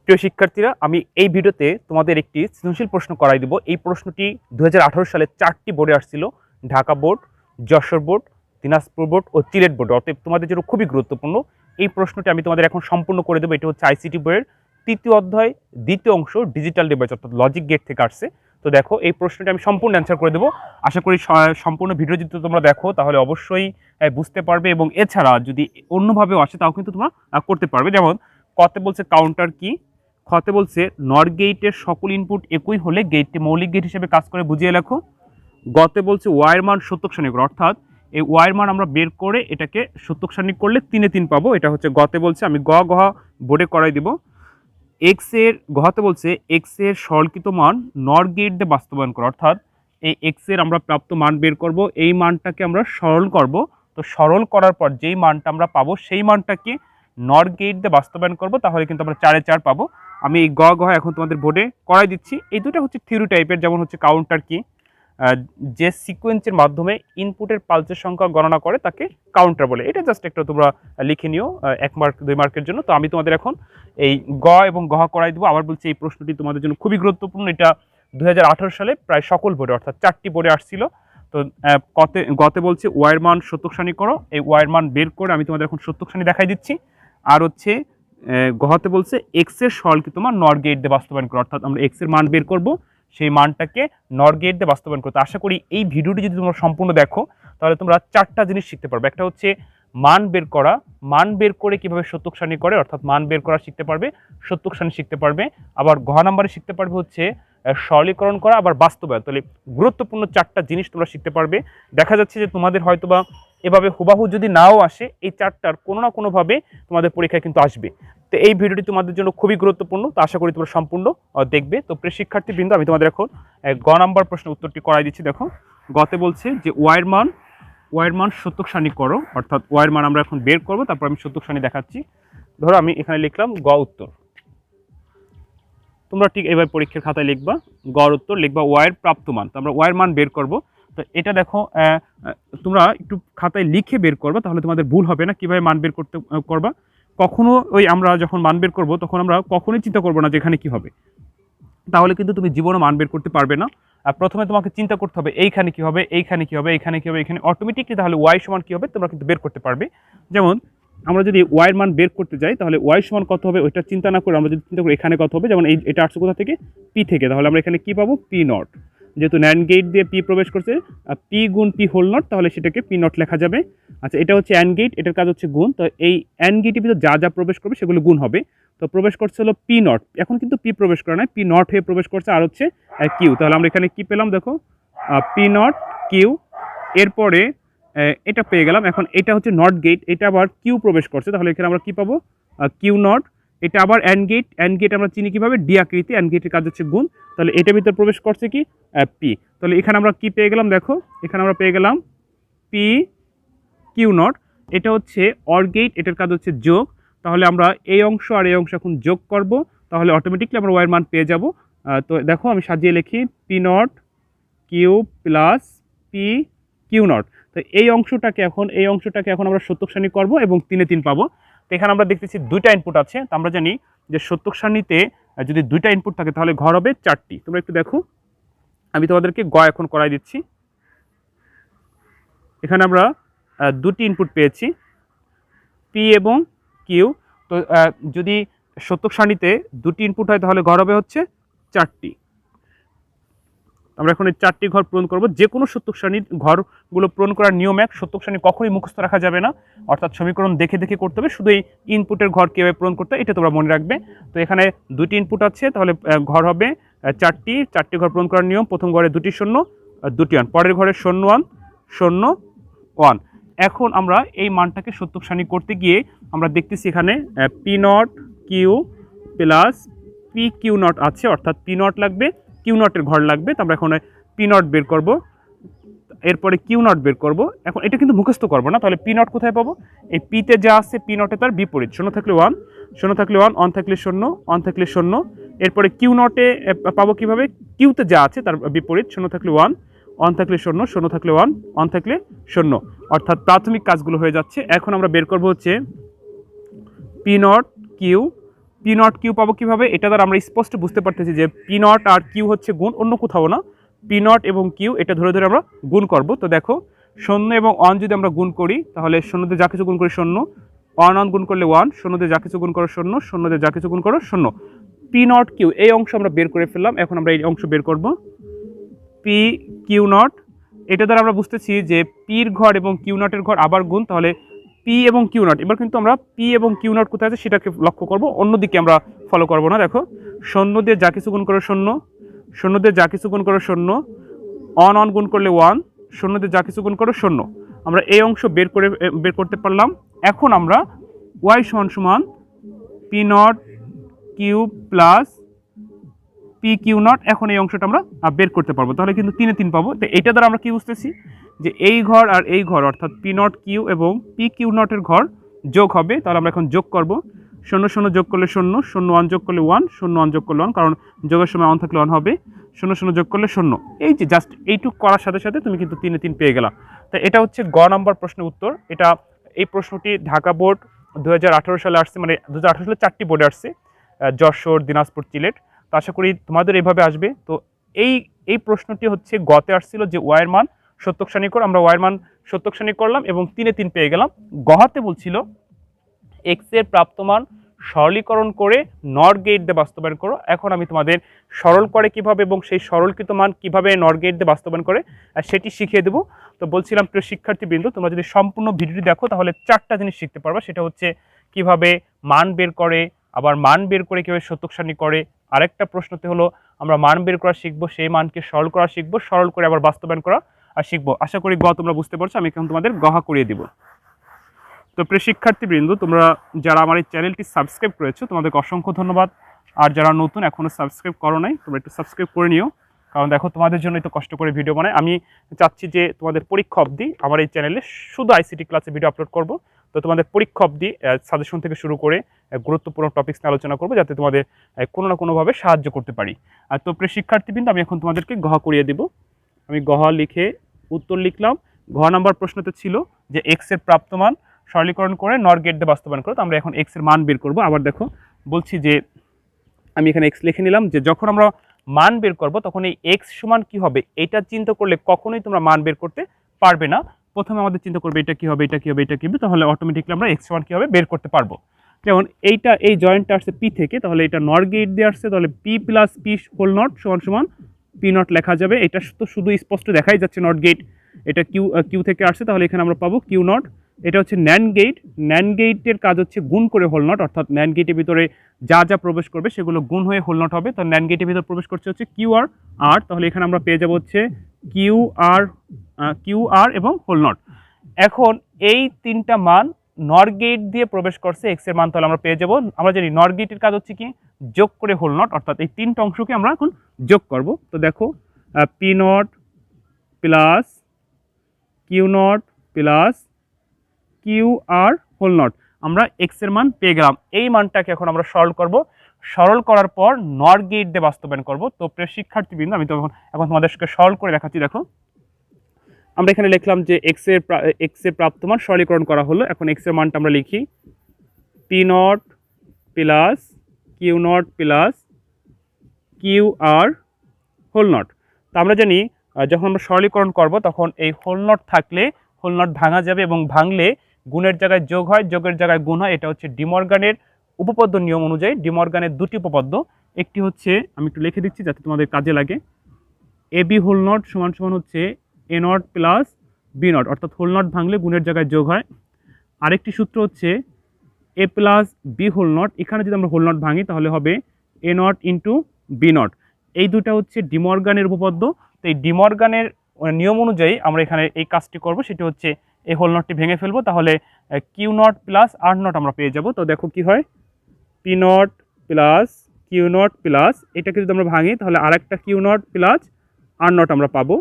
প্রিয় শিক্ষার্থীরা, আমি এই ভিডিওতে তোমাদের একটি সৃজনশীল প্রশ্ন করাই দিব। এই প্রশ্নটি 2018 সালে 4টি বোর্ডে আসছিল: Dhaka board, Jessore board, Dinajpur board ও সিলেট বোর্ড। অতএব তোমাদের জন্য খুবই গুরুত্বপূর্ণ এই প্রশ্নটি আমি তোমাদের এখন সম্পূর্ণ করে দেবো। এটা হচ্ছে আইসিটি বইয়ের 3য় অধ্যায় 2য় অংশ ডিজিটাল ডিভাইস অর্থাৎ লজিক গেট থেকে আসছে। তো দেখো, এই প্রশ্নটি আমি সম্পূর্ণ অ্যান্সার করে দেবো। আশা করি সম্পূর্ণ ভিডিও যদি তোমরা দেখো তাহলে অবশ্যই বুঝতে পারবে, এবং এছাড়া যদি অন্যভাবেও আসে তাও কিন্তু তোমরা করতে পারবে। যেমন কতে বলছে কাউন্টার কি, খতে বলছে নর গেটের সকল ইনপুট একই হলে গেটটি মৌলিক গেট হিসেবে কাজ করে, বুঝিয়ে লেখো। গতে বলছে ওয়াইয়ের মান সত্যক সারণী করো, অর্থাৎ এই ওয়াইয়ের মান আমরা বের করে এটাকে সত্যক সারণী করলে 3 এ 3 পাবো। এটা হচ্ছে গতে বলছে, আমি গহ বোর্ডে করাই দিব। গহতে বলছে এক্স এর সরলকৃত মান নর গেট দিয়ে বাস্তবায়ন করো, অর্থাৎ এই এক্স এর আমরা প্রাপ্ত মান বের করব, এই মানটাকে আমরা সরল করব। তো সরল করার পর যেই মানটা আমরা পাবো সেই মানটাকে নর গেট দিয়ে বাস্তবায়ন করব, তাহলে কিন্তু আমরা 4 এ 4 পাবো। আমি এই গহ এখন তোমাদের বোর্ডে করাই দিচ্ছি। এই দুটো হচ্ছে থিওরি টাইপের। যেমন হচ্ছে কাউন্টার কি, যে সিকোয়েন্সের মাধ্যমে ইনপুটের পালসের সংখ্যা গণনা করে তাকে কাউন্টার বলে। এটা জাস্ট একটা তোমরা লিখে নিও 1 মার্ক 2 মার্কের জন্য। তো আমি তোমাদের এখন এই গ এবং গহ করাই দেবো। আবার বলছি, এই প্রশ্নটি তোমাদের জন্য খুবই গুরুত্বপূর্ণ। এটা 2018 সালে প্রায় সকল বোর্ডে অর্থাৎ 4টি বোর্ডে আসছিল। তো গতে বলছে ওয়াইয়ের মান সত্যক সারণী করো, এই ওয়াইয়ের মান বের করে আমি তোমাদের এখন সত্যক সারণী দেখাই দিচ্ছি। আর হচ্ছে গহতে বলছে এক্স এর সরলকৃত মান নর গেট দিয়ে বাস্তবায়ন করো, অর্থাৎ আমরা এক্স এর মান বের করব, সেই মানটাকে নর গেট দিয়ে বাস্তবায়ন করতে। আশা করি এই ভিডিওটি যদি তোমরা সম্পূর্ণ দেখো তাহলে তোমরা 4টা জিনিস শিখতে পারবে। একটা হচ্ছে মান বের করা, মান বের করে কিভাবে সত্যক সারণী করে, অর্থাৎ মান বের করা শিখতে পারবে, সত্যক সারণী শিখতে পারবে। আবার ঘ নাম্বারে শিখতে পারবে হচ্ছে সরলীকরণ করা, আবার বাস্তবায়ন। তাহলে গুরুত্বপূর্ণ 4টা জিনিস তোমরা শিখতে পারবে। দেখা যাচ্ছে যে তোমাদের হয়তোবা এভাবে হুবাহু যদি নাও আসে, এই 4টার কোনো না কোনোভাবে তোমাদের পরীক্ষায় কিন্তু আসবে। তো এই ভিডিওটি তোমাদের জন্য খুবই গুরুত্বপূর্ণ। তো আশা করি তোমরা সম্পূর্ণ দেখবে। তো প্রিয় শিক্ষার্থীবৃন্দ, আমি তোমাদের এখন গ নাম্বার প্রশ্নের উত্তরটি করাই দিচ্ছি। দেখো, গতে বলছে যে ওয়াইয়ের মান সত্যক সারণী করো, অর্থাৎ ওয়াইয়ের মান আমরা এখন বের করবো, তারপর আমি সত্যক সারণী দেখাচ্ছি। ধরো আমি এখানে লিখলাম গ উত্তর, তোমরা ঠিক এবার পরীক্ষার খাতায় লিখবা গ উত্তর, লিখবা ওয়াইয়ের প্রাপ্ত মান। তো আমরা ওয়াইয়ের মান বের করব। তো এটা দেখো, তোমরা একটু খাতায় লিখে বের করবা, তাহলে তোমাদের ভুল হবে না। কিভাবে মান বের করবা, কখনো ওই আমরা যখন মান বের করব তখন আমরা কখনোই চিন্তা করবো না যে এখানে কি হবে, তাহলে কিন্তু তুমি জীবনে মান বের করতে পারবে না। আর প্রথমে তোমাকে চিন্তা করতে হবে এইখানে কি হবে, এইখানে কি হবে, এইখানে কি হবে, এখানে অটোমেটিকলি তাহলে ওয়াই সমান কি হবে তোমরা কিন্তু বের করতে পারবে। যেমন আমরা যদি ওয়াইয়ের মান বের করতে যাই তাহলে ওয়াই সমান কত হবে ওইটা চিন্তা না করে আমরা যদি চিন্তা করি এখানে কত হবে, যেমন এটা আসছে কোথা থেকে, পি থেকে, তাহলে আমরা এখানে কি পাবো, পি নট। যেহেতু ন্যান্ড গেট দিয়ে পি প্রবেশ করছে, পি গুণ পি হোল নট, তাহলে সেটাকে পি নট লেখা যাবে। আচ্ছা, এটা হচ্ছে অ্যান্ড গেট, এটার কাজ হচ্ছে গুণ। তো এই অ্যান্ড গেটের ভিতরে যা যা প্রবেশ করবে সেগুলো গুণ হবে। তো প্রবেশ করছে হলো পি নট, এখন কিন্তু পি প্রবেশ করে না, পি নট হয়ে প্রবেশ করছে, আর হচ্ছে কিউ। তাহলে আমরা এখানে কি পেলাম, দেখো পি নট কিউ। এরপরে এটা পেয়ে গেলাম। এখন এটা হচ্ছে নট গেট, এটা আবার কিউ প্রবেশ করছে, তাহলে এখানে আমরা কি পাবো, কিউ নট। এটা আবার অ্যান্ড গেট আমরা চিনি কিভাবে, ডি আকৃতি, অ্যান্ড গেটের কাজ হচ্ছে গুণ। তাহলে এটার ভিতরে প্রবেশ করছে কি, পি। তাহলে এখানে আমরা কি পেয়ে গেলাম, দেখো এখানে আমরা পেয়ে গেলাম পি কিউ নট। এটা হচ্ছে অর গেট, এটার কাজ হচ্ছে যোগ। তাহলে আমরা এই অংশ আর এই অংশ এখন যোগ করব, তাহলে অটোমেটিকলি আমরা ওয়াইয়ের মান পেয়ে যাব। তো দেখো আমি সাজিয়ে লিখি P not Q plus P Q not. তো এই অংশটাকে এখন আমরা সত্যক সারণী করবো এবং 3 এ 3 পাবো। তো এখানে আমরা দেখতেছি 2টা ইনপুট আছে। তো আমরা জানি যে সত্যক সারণীতে যদি 2টা ইনপুট থাকে তাহলে ঘর হবে 4টি। তোমরা একটু দেখো, আমি তোমাদেরকে গ এখন করাই দিচ্ছি। এখানে আমরা 2টি ইনপুট পেয়েছি, পি এবং কিউ। তো যদি সত্যক সারণীতে 2টি ইনপুট হয় তাহলে ঘর হবে হচ্ছে 4টি। আমরা এখন এই 4টি ঘর পূরণ করব। যে কোনো সত্যক সারণীর ঘরগুলো পূরণ করার নিয়ম এক, সত্যক সারণী কখনোই মুখস্থ রাখা যাবে না, অর্থাৎ সমীকরণ দেখে দেখে করতে হবে। শুধু এই ইনপুটের ঘর কীভাবে পূরণ করতে হয় এটা তোমরা মনে রাখবে। তো এখানে 2টি ইনপুট আছে, তাহলে ঘর হবে 4টি ঘর পূরণ করার নিয়ম। প্রথম ঘরে 2টি শূন্য, 2টি ওয়ান, পরের ঘরে 0 1 0 1। এখন আমরা এই মানটাকে সত্যক সারণী করতে গিয়ে আমরা দেখতেছি এখানে P not Q plus P Q not আছে, অর্থাৎ পি নট লাগবে, কিউ নটের ঘর লাগবে। তো আমরা এখন পি নট বের করব, এরপরে কিউ নট বের করব। এখন এটা কিন্তু মুখস্থ করবো না, তাহলে পি নট কোথায় পাবো, এই পিতে যা আছে পি নটে তার বিপরীত, 0 থাকলে 1, 0 থাকলে 1, 1 থাকলে 0, 1 থাকলে 0। এরপরে কিউ নটে পাবো কিভাবে, কিউতে যা আছে তার বিপরীত, 0 থাকলে 1, 1 থাকলে 0, 0 থাকলে 1, 1 থাকলে 0। অর্থাৎ প্রাথমিক কাজগুলো হয়ে যাচ্ছে। এখন আমরা বের করব হচ্ছে P not Q P not Q পাবো কীভাবে? এটা দ্বারা আমরা স্পষ্ট বুঝতে পারতেছি যে পি নট আর কিউ হচ্ছে গুণ, অন্য কোথাও না। পি নট এবং কিউ এটা ধরে ধরে আমরা গুণ করব। তো দেখো 0 এবং 1 যদি আমরা গুণ করি তাহলে 0 দিয়ে যা কিছু গুণ করি 0, 1 গুণ করলে 1, 0 দিয়ে যা কিছু গুণ করো 0, 0 দিয়ে যা কিছু গুণ করো 0। পি নট কিউ এই অংশ আমরা বের করে ফেললাম। এখন আমরা এই অংশ বের করব পি কিউ নট। এটা দ্বারা আমরা বুঝতেছি যে পির ঘর এবং কিউ নটের ঘর আবার গুণ, তাহলে পি এবং কিউ নট। এবার কিন্তু আমরা পি এবং কিউ নট কোথায় আছে সেটাকে লক্ষ্য করব, অন্যদিকে আমরা ফলো করব না। দেখো 0 দিয়ে যা কিছু গুণ করো 0, 0 দিয়ে যা কিছু গুণ করো 0, 1 গুণ করলে 1, 0 দিয়ে যা কিছু গুণ করো 0। আমরা এই অংশ বের করতে পারলাম। এখন আমরা ওয়াই সমান সমান P not Q plus P Q not, এখন এই অংশটা আমরা বের করতে পারবো, তাহলে কিন্তু 3 এ 3 পাবো। তো এইটা দ্বারা আমরা কি বুঝতেছি যে এই ঘর আর এই ঘর অর্থাৎ পি নট কিউ এবং পি কিউ নটের ঘর যোগ হবে। তাহলে আমরা এখন যোগ করব, 0 0 যোগ করলে 0, 0 1 যোগ করলে 1, 0 1 যোগ করলে 1, কারণ যোগের সময় 1 থাকলে 1 হবে। 0 0 যোগ করলে 0। এই যে জাস্ট এইটুক করার সাথে সাথে তুমি কিন্তু 3 এ 3 পেয়ে গেলা। তো এটা হচ্ছে গ নাম্বার প্রশ্নের উত্তর। এই প্রশ্নটি ঢাকা বোর্ড 2018 সালে আসছে, মানে 2018 সালে 4টি বোর্ডে আসছে, যশোর, দিনাজপুর, সিলেট। তো আশা করি তোমাদের এইভাবে আসবে। তো এই প্রশ্নটি হচ্ছে গতে আসছিল যে ওয়াইয়ের মান সত্যক শ্রেণী কর, আমরা ওয়াইয়ের মান সত্যক শ্রেণী করলাম এবং 3 এ 3 পেয়ে গেলাম। গহাতে বলছিল এক্স এর প্রাপ্তমান সরলীকরণ করে নর গেট দিয়ে বাস্তবায়ন করো। এখন আমি তোমাদের সরল করে কিভাবে এবং সেই সরলকৃত মান কিভাবে নর গেট দিয়ে বাস্তবায়ন করে সেটি শিখিয়ে দেবো। তো বলছিলাম প্রিয় শিক্ষার্থীবৃন্দ, তোমরা যদি সম্পূর্ণ ভিডিওটি দেখো তাহলে 4টা জিনিস শিখতে পারবা। সেটা হচ্ছে কিভাবে মান বের করে, আবার মান বের করে কীভাবে সত্যক সারণী করে। আরেকটা প্রশ্নতে হলো আমরা মান বের করা শিখবো, সেই মানকে সরল করা শিখবো, সরল করে আবার বাস্তবায়ন করা শিখবো। আশা করি গ তোমরা বুঝতে পারছো। আমি এখন তোমাদের গহা করিয়ে দিব। তো প্রিয় শিক্ষার্থীবৃন্দ, তোমরা যারা আমার এই চ্যানেলটি সাবস্ক্রাইব করেছো তোমাদেরকে অসংখ্য ধন্যবাদ। আর যারা নতুন এখনও সাবস্ক্রাইব করো নাই, তোমরা একটু সাবস্ক্রাইব করে নিও, কারণ দেখো তোমাদের জন্য একটু কষ্ট করে ভিডিও বানাই। আমি চাচ্ছি যে তোমাদের পরীক্ষা অবধি আমার এই চ্যানেলে শুধু আইসিটি ক্লাসে ভিডিও আপলোড করব। তো তোমাদের পরীক্ষা অবধি সাজেশন থেকে শুরু করে গুরুত্বপূর্ণ টপিক্স নিয়ে আলোচনা করবো, যাতে তোমাদের কোনো না কোনোভাবে সাহায্য করতে পারি। আর তো প্রিয় শিক্ষার্থীবৃন্দ, আমি এখন তোমাদেরকে গহা করিয়ে দিব। আমি গহা লিখে উত্তর লিখলাম। ঘ নাম্বার প্রশ্নতে ছিল যে এক্স এর প্রাপ্তমান সরলীকরণ করে নর গেট দিয়ে বাস্তবায়ন করো। তো আমরা এখন এক্স এর মান বের করব। আবার দেখো বলছি যে আমি এখানে এক্স লিখে নিলাম, যে যখন আমরা মান বের করব তখন এই এক্স সমান কি হবে এটা চিন্তা করলে কখনোই তোমরা মান বের করতে পারবে না। প্রথমে আমাদের চিন্তা করবে এটা কি হবে, এটা কি হবে, এটা কি হবে, তাহলে অটোমেটিকলি আমরা এক্স সমান কি হবে বের করতে পারবো। যেমন এই জয়েন্টটা আসছে পি থেকে, তাহলে এটা নর গেট দিয়ে আসছে, তাহলে P plus P whole not সমান সমান পি নট লেখা যাবে। এটা তো শুধু স্পষ্ট দেখাই যাচ্ছে নট গেট, এটা কিউ থেকে আসছে, তাহলে এখানে আমরা পাবো কিউ নট। এটা হচ্ছে ন্যান্ড গেট। ন্যান্ড গেটের কাজ হচ্ছে গুণ করে হোল নট, অর্থাৎ ন্যান্ড গেটের ভিতরে যা যা প্রবেশ করবে সেগুলো গুণ হয়ে হোল নট হবে। তো ন্যান্ড গেটের ভিতরে প্রবেশ করছে হচ্ছে কিউ আর, তাহলে এখানে আমরা পেয়ে যাবো হচ্ছে কিউ আর এবং হোল নট। এখন এই 3টা মান নর গেট দিয়ে প্রবেশ করছে এক্স এর মান, তাহলে আমরা পেয়ে যাবো। আমরা জানি নর গেটের কাজ হচ্ছে কি যোগ করে হোল নট, অর্থাৎ এই 3টা অংশকে আমরা এখন যোগ করব। তো দেখো P not plus Q not plus Q R whole not, আমরা এক্স এর মান পেয়ে গেলাম। এই মানটাকে এখন আমরা সরল করব। সরল করার পর নর গেট দিয়ে বাস্তবায়ন করব। তো প্রিয় শিক্ষার্থীবৃন্দ, আমি তো এখন তোমাদেরকে সরল করে দেখাচ্ছি। দেখো আমরা এখানে লিখলাম যে এক্স এর প্রাপ্তমান সরলীকরণ করা হলো। এখন এক্স এর মানটা আমরা লিখি P not plus Q not plus Q R whole not. তো আমরা জানি যখন আমরা সরলীকরণ করব তখন এই হোল নট থাকলে হোল নট ভাঙা যাবে, এবং ভাঙলে গুণের জায়গায় যোগ হয়, যোগের জায়গায় গুণ হয়। এটা হচ্ছে ডিমর্গানের উপপাদ্য নিয়ম অনুযায়ী। ডিমর্গানের 2টি উপপাদ্য, একটি হচ্ছে আমি একটু লিখে দিচ্ছি যাতে তোমাদের কাজে লাগে, এ বি হোল নট সমান সমান হচ্ছে এ নট প্লাস বি নট, অর্থাৎ হোল নট ভাঙলে গুণের জায়গায় যোগ হয়। আরেকটি সূত্র হচ্ছে এ প্লাস বি হোল নট, এখানে যদি আমরা হোল নট ভাঙি তাহলে হবে এ নট ইন্টু বি নট। এই দুটা হচ্ছে ডিমর্গানের উপপাদ্য। তো এই ডিমর্গানের নিয়ম অনুযায়ী আমরা এখানে এই কাজটি করব, সেটি হচ্ছে এই হোল নটটি ভেঙে ফেলবো, তাহলে Q not plus R not আমরা পেয়ে যাব। তো দেখো কি হয়, P not plus Q not plus, এটাকে যদি আমরা ভাঙি তাহলে আরেকটা Q not plus R not আমরা পাবো।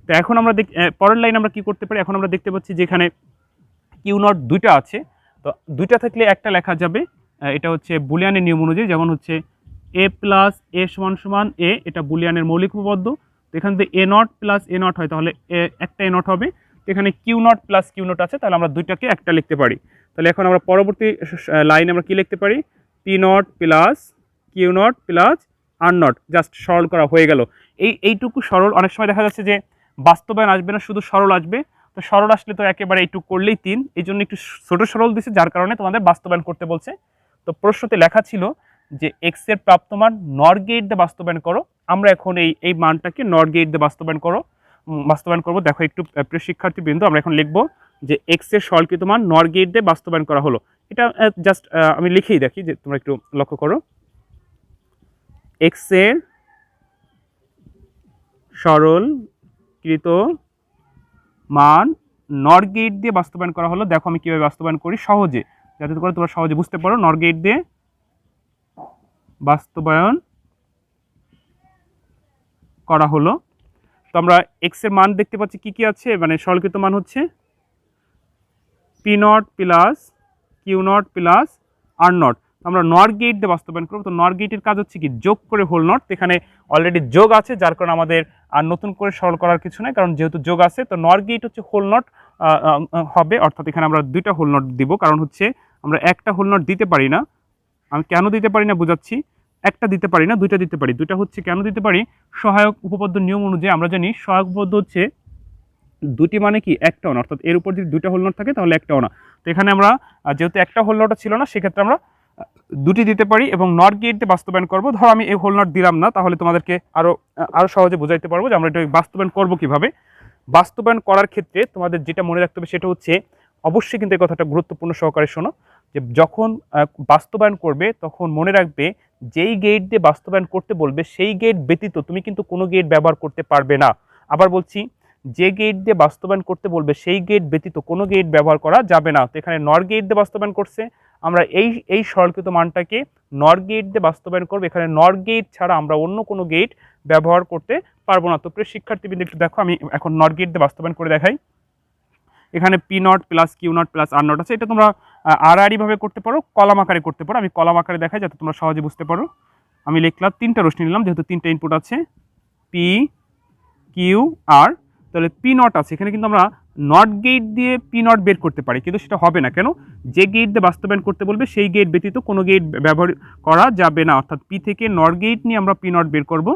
তো এখন আমরা পরের লাইন আমরা কি করতে পারি, এখন আমরা দেখতে পাচ্ছি যে এখানে কিউ নট 2টা আছে, তো 2টা থাকলে একটা লেখা যাবে। এটা হচ্ছে বুলিয়ানের নিয়ম অনুযায়ী, যেমন হচ্ছে এ প্লাস এ সমান সমান এ, এটা বুলিয়ানের মৌলিক উপপাদ্য। তো এখান থেকে A not plus A not হয়, তাহলে একটা এ নট হবে। তো এখানে Q not plus Q not আছে, তাহলে আমরা 2টাকে একটা লিখতে পারি। তাহলে এখন আমরা পরবর্তী লাইনে আমরা কি লিখতে পারি, P not plus Q not plus R not, just সরল করা হয়ে গেল। এইটুকু সরল, অনেক সময় দেখা যাচ্ছে যে বাস্তবায়ন আসবে না, শুধু সরল আসবে। তো সরল আসলে তো একেবারে এইটুকু করলেই 3, এই জন্য একটু ছোট সরল দিছে, যার কারণে তোমাদের বাস্তবায়ন করতে বলছে। তো প্রশ্নতে লেখা ছিল যে এক্স এর প্রাপ্তমান নর গেট দিয়ে বাস্তবায়ন করো। আমরা এখন এই মানটাকে নর গেট দিয়ে বাস্তবায়ন করবো। দেখো একটু প্রিয় শিক্ষার্থী বিন্দু, আমরা এখন লিখবো যে এক্স এর সরলকৃত মান নর গেট দিয়ে বাস্তবায়ন করা হলো। এটা জাস্ট আমি লিখেই দেখি, যে তোমরা একটু লক্ষ্য করো, এক্স এর সরলকৃত মান নর গেট দিয়ে বাস্তবায়ন করা হলো। দেখো আমি কিভাবে বাস্তবায়ন করি সহজে, যাতে করে তোমরা সহজে বুঝতে পারো। নর গেট দিয়ে বাস্তবায়ন করা হলো। তো আমরা এক্স এর মান দেখতে পাচ্ছি কি কি আছে, মানে সরলকৃত মান হচ্ছে P not plus Q not plus R not. আমরা নর গেট দিয়ে বাস্তবায়ন করবো। তো নর গেটের কাজ হচ্ছে কি, যোগ করে হোল নট। এখানে অলরেডি যোগ আছে, যার কারণে আমাদের আর নতুন করে সরল করার কিছু নাই, কারণ যেহেতু যোগ আছে। তো নর গেট হচ্ছে হোল নট হবে, অর্থাৎ এখানে আমরা 2টা হোল নট দিব, কারণ হচ্ছে আমরা একটা হোল নট দিতে পারি না। আমি কেন দিতে পারি না বুঝাচ্ছি। একটা দিতে পারি না, 2টা দিতে পারি। 2টা হচ্ছে কেন দিতে পারি, সহায়ক উপপাদ্য নিয়ম অনুযায়ী আমরা জানি সহায়ক উপপাদ্য হচ্ছে 2টি মানে কি একটাও না, অর্থাৎ এর উপর যদি 2টা হোল নট থাকে তাহলে একটাও না। তো এখানে আমরা যেহেতু একটা হোল নট ছিল না, সেক্ষেত্রে আমরা 2টি দিতে পারি এবং নর গেট দিয়ে বাস্তবায়ন করবো। ধরো আমি এই হোল নট দিলাম না, তাহলে তোমাদেরকে আরো সহজে বুঝাইতে পারবো যে আমরা এটা বাস্তবায়ন করবো কিভাবে। বাস্তবায়ন করার ক্ষেত্রে তোমাদের যেটা মনে রাখতে হবে সেটা হচ্ছে, অবশ্যই কিন্তু এই কথাটা গুরুত্বপূর্ণ সহকারে শোনো, যে যখন বাস্তবায়ন করবে তখন মনে রাখবে যেই গেট দিয়ে বাস্তবায়ন করতে বলবে সেই গেট ব্যতীত তুমি কিন্তু কোনো গেট ব্যবহার করতে পারবে না। আবার বলছি, যে গেট দিয়ে বাস্তবায়ন করতে বলবে সেই গেট ব্যতীত কোনো গেট ব্যবহার করা যাবে না। তো এখানে নর গেট দিয়ে বাস্তবায়ন করছে, আমরা এই সরলকৃত মানটাকে নর গেট দিয়ে বাস্তবায়ন করবো। এখানে নর গেট ছাড়া আমরা অন্য কোনো গেট ব্যবহার করতে পারবো না। তো প্রিয় শিক্ষার্থীবৃন্দ একটু দেখো, আমি এখন নর গেট দিয়ে বাস্তবায়ন করে দেখাই। এখানে P not plus Q not plus R not আছে। এটা তোমরা আড়াআড়িভাবে করতে পারো, কলাম আকারে করতে পারো। আমি কলাম আকারে দেখাই যাতে তোমরা সহজে বুঝতে পারো। আমি লিখলাম 3টা রশ্মি নিলাম, যেহেতু 3টা ইনপুট আছে, পি কিউ আর। তাহলে পি নট আছে, এখানে কিন্তু আমরা নট গেট দিয়ে পি নট বের করতে পারি, কিন্তু সেটা হবে না। কেন? যে গেট দিয়ে বাস্তবায়ন করতে বলবে সেই গেট ব্যতীত কোনো গেট ব্যবহার করা যাবে না। অর্থাৎ পি থেকে নট গেট নিয়ে আমরা পি নট বের করব,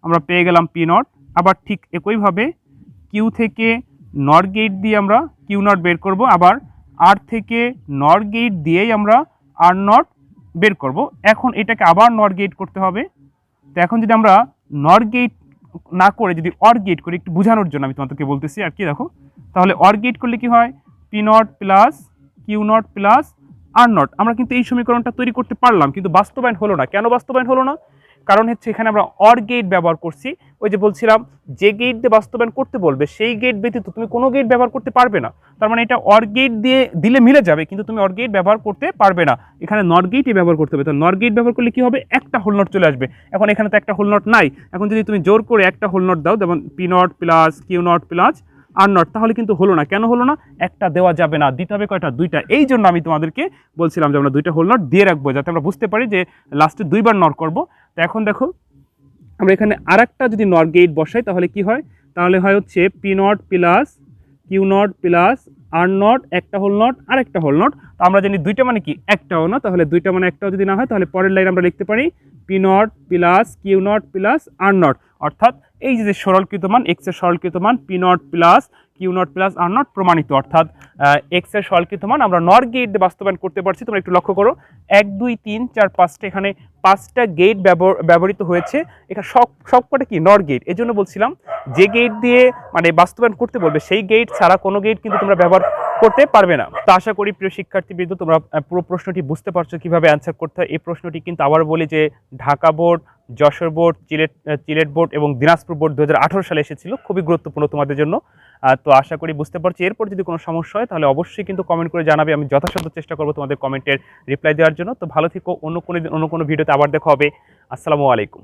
আমরা পেয়ে গেলাম পি নট। আবার ঠিক একইভাবে কিউ থেকে নর গেট দিয়ে আমরা কিউ নট বের করব, আবার আর থেকে নর গেট দিয়েই আমরা আর নট বের করব। এখন এটাকে আবার নর গেট করতে হবে। তো এখন যদি আমরা নর গেট না করে যদি অর গেট করি, একটু বোঝানোর জন্য আমি তোমাদেরকে বলতেছি আর কি, দেখো তাহলে অর গেট করলে কি হয়, P not plus Q not plus R not. আমরা কিন্তু এই সমীকরণটা তৈরি করতে পারলাম, কিন্তু বাস্তবায়ন হলো না। কেন বাস্তবায়ন হলো না? কারণ হচ্ছে এখানে আমরা অর গেট ব্যবহার করছি। ওই যে বলছিলাম, যে গেট দিয়ে বাস্তবায়ন করতে বলবে সেই গেট ব্যতীত তুমি কোনো গেট ব্যবহার করতে পারবে না। তার মানে এটা অর গেট দিয়ে দিলে মিলে যাবে, কিন্তু তুমি অর গেট ব্যবহার করতে পারবে না। এখানে নর গেটই ব্যবহার করতে হবে। তাহলে নর গেট ব্যবহার করলে কি হবে, একটা হোল নট চলে আসবে। এখন এখানে তো একটা হোল নট নাই। এখন যদি তুমি জোর করে একটা হোল নট দাও, যেমন P not plus Q not plus R not, তাহলে কিন্তু হলো না। কেন হলো না? একটা দেওয়া যাবে না, দিতে হবে কয়টা, 2টা। এই জন্য আমি তোমাদেরকে বলছিলাম যে আমরা 2টা হোল নট দিয়ে রাখবো, যাতে আমরা বুঝতে পারি যে লাস্টে 2বার নর করব। তো এখন দেখো, আমরা এখানে আরেকটা যদি নর গেট বসাই তাহলে কি হয়, তাহলে হয় হচ্ছে P not plus Q not plus R not, একটা হোল নট আর একটা হোল নট। তো আমরা জানি 2টা মানে কি একটাও না, তাহলে 2টা মানে একটাও যদি না হয়, তাহলে পরের লাইন আমরা লিখতে পারি P not plus Q not plus R not. অর্থাৎ এই যে সরলকৃত মান, এক্স এর সরলকৃত মান P not plus Q not plus R not প্রমাণিত। অর্থাৎ এক্স এর সরলকৃত মান আমরা নর গেট দিয়ে বাস্তবায়ন করতে পারছি। তোমরা একটু লক্ষ্য করো, 1 2 3 4 5টা, এখানে 5টা গেট ব্যবহৃত হয়েছে। এখানে সবকটা কি নর গেট। এই জন্য বলছিলাম, যে গেট দিয়ে মানে বাস্তবায়ন করতে বলবে সেই গেট ছাড়া কোনো গেট কিন্তু তোমরা ব্যবহার করতে পারবে না। তো আশা করি প্রিয় শিক্ষার্থীবৃন্দ তোমরা পুরো প্রশ্নটি বুঝতে পারছো কিভাবে অ্যান্সার করতে হয়। এই প্রশ্নটি কিন্তু আবার বলি যে Dhaka board, Jessore board, Sylhet board এবং দিনাজপুর বোর্ড 2018 সালে এসেছিল, খুবই গুরুত্বপূর্ণ তোমাদের জন্য। তো আশা করি বুঝতে পারছি। এরপর যদি কোনো সমস্যা হয় তাহলে অবশ্যই কিন্তু কমেন্ট করে জানাবে, আমি যথাসাধ্য চেষ্টা করবো তোমাদের কমেন্টের রিপ্লাই দেওয়ার জন্য। তো ভালো থেকো, অন্য কোনো ভিডিওতে আবার দেখা হবে। আসসালামু আলাইকুম।